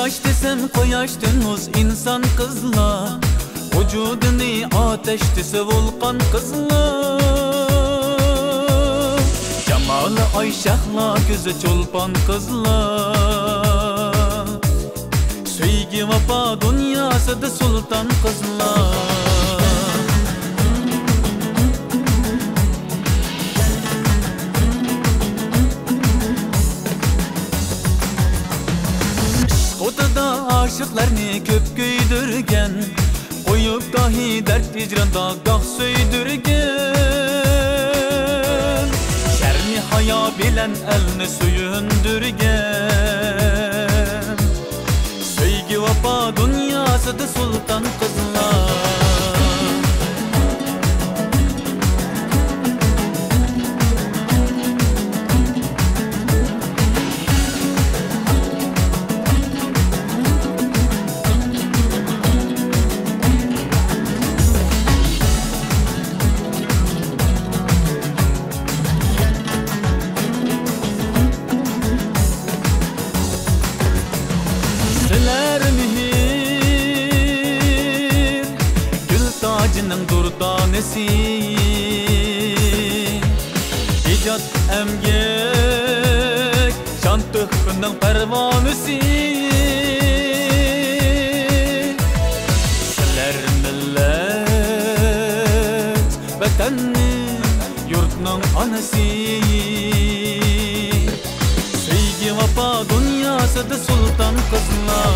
Koyaş desem koyaştınız insan kızlar, vücudunu ateş dese volkan kızlar. Cemalı Ayşahla gözü çolpan kızlar, sevgi vefa dünyası da sultan kızlar. Odada aşıklarını köp köydürgen, koyup dahi dert hicranda gah söydürgen. Şermi haya bilen elini suyundürgen, sevgi vefa dünyası da sultan kızlar. Siler mihir gül tacının durdanesi, icat emgek şan töhfünün pervanesi. Siler millet vatanni yurtның anası, sevgi vefa dünyası da sultan kızlar.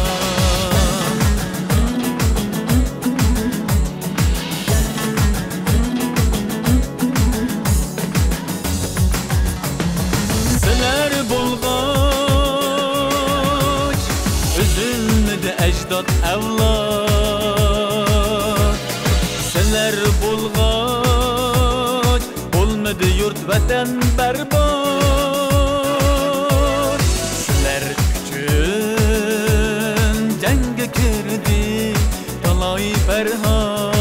Siler bulgaç üzülmedi ecdat evlat, siler bulgaç olmadı yurt vatan berbat. Siler üçün cenge kirdi talay ferhat,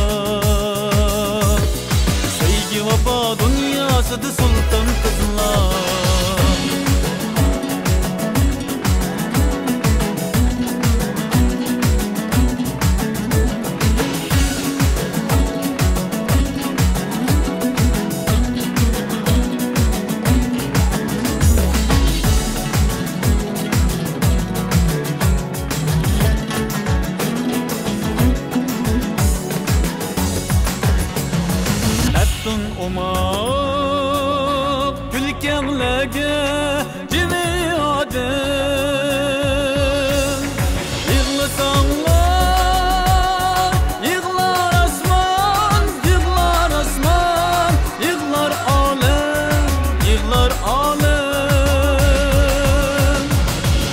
sevgi vefa dünyası da sultan kızlar. Umak gülkemlege cimi adem, yığlasanlar yığlar asman, yığlar asman, yığlar alem, yığlar alem.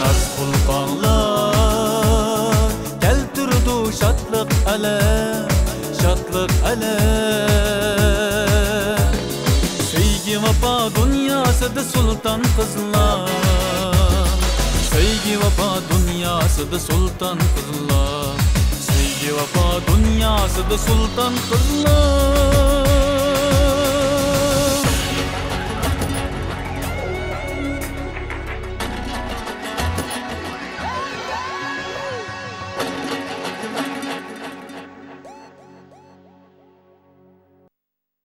Naz kulkanlar keltirdu şatlık alem, şatlık alem. Sevgi vefa dünyası da sultan kızlar, sevgi vefa dünyası da sultan kızlar, sevgi vefa dünyası da sultan kızlar.